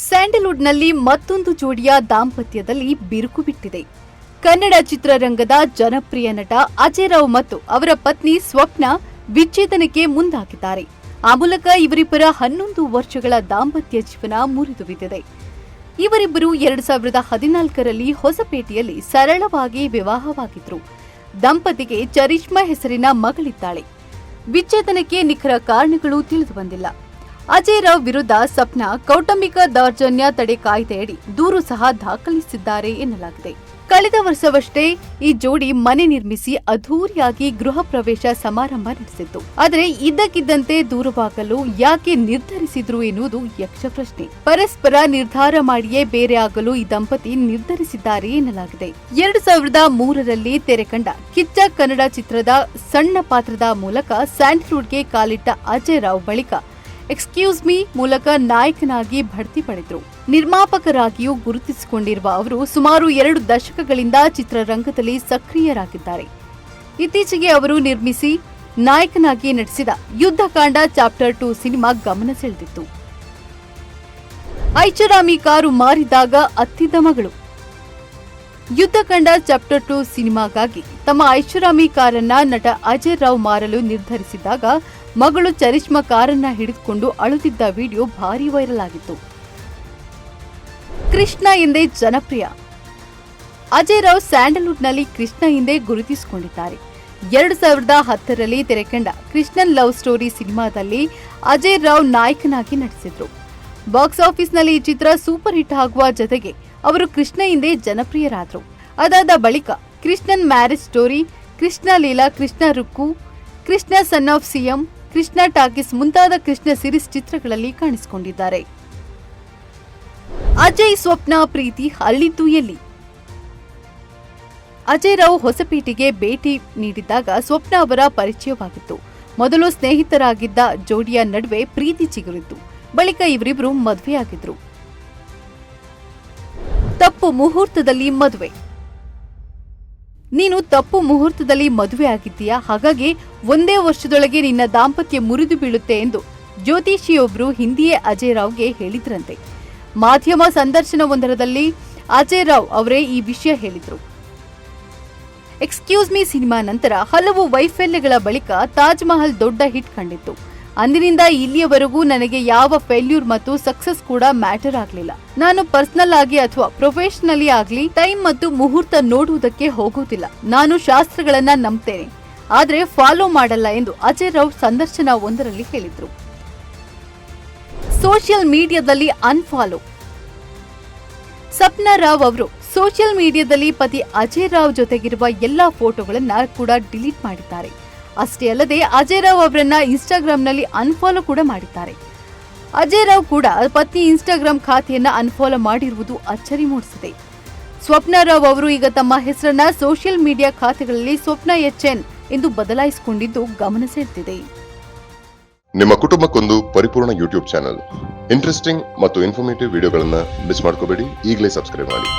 ಸ್ಯಾಂಡಲ್ವುಡ್ನಲ್ಲಿ ಮತ್ತೊಂದು ಜೋಡಿಯ ದಾಂಪತ್ಯದಲ್ಲಿ ಬಿರುಕು ಬಿಟ್ಟಿದೆ. ಕನ್ನಡ ಚಿತ್ರರಂಗದ ಜನಪ್ರಿಯ ನಟ ಅಜಯ್ ರಾವ್ ಮತ್ತು ಅವರ ಪತ್ನಿ ಸ್ವಪ್ನ ವಿಚ್ಛೇದನಕ್ಕೆ ಮುಂದಾಗಿದ್ದಾರೆ. ಆ ಮೂಲಕ ಇವರಿಬ್ಬರ 11 ವರ್ಷಗಳ ದಾಂಪತ್ಯ ಜೀವನ ಮುರಿದು ಬಿದ್ದಿದೆ. ಇವರಿಬ್ಬರು 2014ರಲ್ಲಿ ಹೊಸಪೇಟೆಯಲ್ಲಿ ಸರಳವಾಗಿ ವಿವಾಹವಾಗಿದ್ರು. ದಂಪತಿಗೆ ಚರಿಷ್ಮಾ ಹೆಸರಿನ ಮಗಳಿದ್ದಾಳೆ. ವಿಚ್ಛೇದನಕ್ಕೆ ನಿಖರ ಕಾರಣಗಳು ತಿಳಿದು ಬಂದಿಲ್ಲ. ಅಜಯ್ ರಾವ್ ವಿರುದ್ಧ ಸಪ್ನಾ ಕೌಟುಂಬಿಕ ದೌರ್ಜನ್ಯ ತಡೆ ಕಾಯ್ದೆಯಡಿ ದೂರು ಸಹ ದಾಖಲಿಸಿದ್ದಾರೆ ಎನ್ನಲಾಗಿದೆ. ಕಳೆದ ವರ್ಷವಷ್ಟೇ ಈ ಜೋಡಿ ಮನೆ ನಿರ್ಮಿಸಿ ಅದ್ಧೂರಿಯಾಗಿ ಗೃಹ ಪ್ರವೇಶ ಸಮಾರಂಭ ನಡೆಸಿತ್ತು. ಆದರೆ ಇದ್ದಕ್ಕಿದ್ದಂತೆ ದೂರವಾಗಲು ಯಾಕೆ ನಿರ್ಧರಿಸಿದ್ರು ಎನ್ನುವುದು ಯಕ್ಷ ಪ್ರಶ್ನೆ. ಪರಸ್ಪರ ನಿರ್ಧಾರ ಮಾಡಿಯೇ ಬೇರೆ ಆಗಲು ಈ ದಂಪತಿ ನಿರ್ಧರಿಸಿದ್ದಾರೆ ಎನ್ನಲಾಗಿದೆ. 2003ರಲ್ಲಿ ತೆರೆ ಕಂಡ ಕಿಚ್ಚ ಕನ್ನಡ ಚಿತ್ರದ ಸಣ್ಣ ಪಾತ್ರದ ಮೂಲಕ ಸ್ಯಾಂಡಲ್ವುಡ್ಗೆ ಕಾಲಿಟ್ಟ ಅಜಯ್ ರಾವ್ ಬಳಿಕ ಎಕ್ಸ್ಕ್ಯೂಸ್ ಮೀ ಮೂಲಕ ನಾಯಕನಾಗಿ ಬಡ್ತಿ ಪಡೆದರು. ನಿರ್ಮಾಪಕರಾಗಿಯೂ ಗುರುತಿಸಿಕೊಂಡಿರುವ ಅವರು ಸುಮಾರು 2 ದಶಕಗಳಿಂದ ಚಿತ್ರರಂಗದಲ್ಲಿ ಸಕ್ರಿಯರಾಗಿದ್ದಾರೆ. ಇತ್ತೀಚೆಗೆ ಅವರು ನಿರ್ಮಿಸಿ ನಾಯಕನಾಗಿ ನಟಿಸಿದ ಯುದ್ಧಕಾಂಡ ಚಾಪ್ಟರ್ 2 ಸಿನಿಮಾ ಗಮನ ಸೆಳೆದಿತ್ತು. ಐಷಾರಾಮಿ ಕಾರು ಮಾರಿದಾಗ ಅತ್ತಿದ್ದ ಮಗಳು. ಯುದ್ಧಕಾಂಡ ಚಾಪ್ಟರ್ 2 ಸಿನಿಮಾಗಾಗಿ ತಮ್ಮ ಐಷಾರಾಮಿ ಕಾರನ್ನ ನಟ ಅಜಯ್ ರಾವ್ ಮಾರಲು ನಿರ್ಧರಿಸಿದಾಗ ಮಗಳು ಚರಿಷ್ಮಾ ಕಾರನ್ನ ಹಿಡಿದುಕೊಂಡು ಅಳುತ್ತಿದ್ದ ವಿಡಿಯೋ ಭಾರೀ ವೈರಲ್ ಆಗಿತ್ತು. ಕೃಷ್ಣ ಎಂದೇ ಜನಪ್ರಿಯ. ಅಜಯ್ ರಾವ್ ಸ್ಯಾಂಡಲ್ವುಡ್ನಲ್ಲಿ ಕೃಷ್ಣ ಎಂದೇ ಗುರುತಿಸಿಕೊಂಡಿದ್ದಾರೆ. 2010ರಲ್ಲಿ ತೆರೆಕಂಡ ಕೃಷ್ಣನ್ ಲವ್ ಸ್ಟೋರಿ ಸಿನಿಮಾದಲ್ಲಿ ಅಜಯ್ ರಾವ್ ನಾಯಕನಾಗಿ ನಟಿಸಿದ್ರು. ಬಾಕ್ಸ್ ಆಫೀಸ್ನಲ್ಲಿ ಈ ಚಿತ್ರ ಸೂಪರ್ ಹಿಟ್ ಆಗುವ ಜೊತೆಗೆ ಅವರು ಕೃಷ್ಣ ಎಂದೇ ಜನಪ್ರಿಯರಾದರು. ಅದಾದ ಬಳಿಕ Krishnan marriage story, Krishna Leela, Krishna Rukku, Krishna son of CM, Krishna talkies ಮುಂತಾದ ಕೃಷ್ಣ ಸಿರೀಸ್ ಚಿತ್ರಗಳಲ್ಲಿ ಕಾಣಿಸಿಕೊಂಡಿದ್ದಾರೆ. ಅಜಯ್ ಸ್ವಪ್ನ ಪ್ರೀತಿ ಅಲ್ಲಿದ್ದು ಎಲ್ಲಿ? ಅಜಯ್ ರಾವ್ ಹೊಸಪೇಟೆಗೆ ಭೇಟಿ ನೀಡಿದ್ದಾಗ ಸ್ವಪ್ನ ಅವರ ಪರಿಚಯವಾಗಿತ್ತು. ಮೊದಲು ಸ್ನೇಹಿತರಾಗಿದ್ದ ಜೋಡಿಯ ನಡುವೆ ಪ್ರೀತಿ ಚಿಗುರಿತ್ತು. ಬಳಿಕ ಇವರಿಬ್ಬರು ಮದುವೆಯಾಗಿದ್ರು. ತಪ್ಪು ಮುಹೂರ್ತದಲ್ಲಿ ಮದುವೆ. ನೀನು ತಪ್ಪು ಮುಹೂರ್ತದಲ್ಲಿ ಮದುವೆ ಆಗಿದ್ದೀಯಾ, ಹಾಗಾಗಿ ಒಂದೇ ವರ್ಷದೊಳಗೆ ನಿನ್ನ ದಾಂಪತ್ಯ ಮುರಿದು ಬೀಳುತ್ತೆ ಎಂದು ಜ್ಯೋತಿಷಿಯೊಬ್ಬರು ಹಿಂದಿಯೇ ಅಜಯ್ ರಾವ್ಗೆ ಹೇಳಿದ್ರಂತೆ. ಮಾಧ್ಯಮ ಸಂದರ್ಶನವೊಂದರಲ್ಲಿ ಅಜಯ್ ರಾವ್ ಅವರೇ ಈ ವಿಷಯ ಹೇಳಿದ್ರು. ಎಕ್ಸ್ಕ್ಯೂಸ್ ಮೀ ಸಿನಿಮಾ ನಂತರ ಹಲವು ವೈಫಲ್ಯಗಳ ಬಳಿಕ ತಾಜ್ ಮಹಲ್ ದೊಡ್ಡ ಹಿಟ್ ಕಂಡಿತ್ತು. ಅಂದಿನಿಂದ ಇಲ್ಲಿಯವರೆಗೂ ನನಗೆ ಯಾವ ಫೇಲ್ಯೂರ್ ಮತ್ತು ಸಕ್ಸಸ್ ಕೂಡ ಮ್ಯಾಟರ್ ಆಗಲಿಲ್ಲ. ನಾನು ಪರ್ಸನಲ್ ಆಗಿ ಅಥವಾ ಪ್ರೊಫೆಷನಲಿ ಆಗಲಿ ಟೈಮ್ ಮತ್ತು ಮುಹೂರ್ತ ನೋಡುವುದಕ್ಕೆ ಹೋಗುವುದಿಲ್ಲ. ನಾನು ಶಾಸ್ತ್ರಗಳನ್ನ ನಂಬ್ತೇನೆ, ಆದ್ರೆ ಫಾಲೋ ಮಾಡಲ್ಲ ಎಂದು ಅಜಯ್ ರಾವ್ ಸಂದರ್ಶನ ಒಂದರಲ್ಲಿ ಹೇಳಿದ್ರು. ಸೋಷಿಯಲ್ ಮೀಡಿಯಾದಲ್ಲಿ ಅನ್ಫಾಲೋ. ಸಪ್ನಾ ರಾವ್ ಅವರು ಸೋಷಿಯಲ್ ಮೀಡಿಯಾದಲ್ಲಿ ಪತಿ ಅಜಯ್ ರಾವ್ ಜೊತೆಗಿರುವ ಎಲ್ಲಾ ಫೋಟೋಗಳನ್ನ ಕೂಡ ಡಿಲೀಟ್ ಮಾಡಿದ್ದಾರೆ. ಅಷ್ಟೇ ಅಲ್ಲದೆ ಅಜಯ್ ರಾವ್ ಅವರನ್ನ ಇನ್ಸ್ಟಾಗ್ರಾಂನಲ್ಲಿ ಅನ್ಫಾಲೋ ಕೂಡ ಮಾಡಿದ್ದಾರೆ. ಅಜಯ್ ರಾವ್ ಕೂಡ ಪತ್ನಿ ಇನ್ಸ್ಟಾಗ್ರಾಂ ಖಾತೆಯನ್ನ ಅನ್ಫಾಲೋ ಮಾಡಿರುವುದು ಅಚ್ಚರಿ ಮೂಡಿಸಿದೆ. ಸ್ವಪ್ನ ರಾವ್ ಅವರು ಈಗ ತಮ್ಮ ಹೆಸರನ್ನ ಸೋಷಿಯಲ್ ಮೀಡಿಯಾ ಖಾತೆಗಳಲ್ಲಿ ಸ್ವಪ್ನ ಎಚ್ಎನ್ ಎಂದು ಬದಲಾಯಿಸಿಕೊಂಡಿದ್ದು ಗಮನ ಸೆಳೆದಿದೆ. ನಿಮ್ಮ ಕುಟುಂಬಕ್ಕೊಂದು ಪರಿಪೂರ್ಣ ಯೂಟ್ಯೂಬ್ ಚಾನೆಲ್. ಇಂಟ್ರೆಸ್ಟಿಂಗ್ ಮತ್ತು ಇನ್ಫಾರ್ಮೇಟಿವ್ ವಿಡಿಯೋಗಳನ್ನ ಮಿಸ್ ಮಾಡ್ಕೋಬೇಡಿ. ಈಗಲೇ ಸಬ್ಸ್ಕ್ರೈಬ್ ಮಾಡಿ.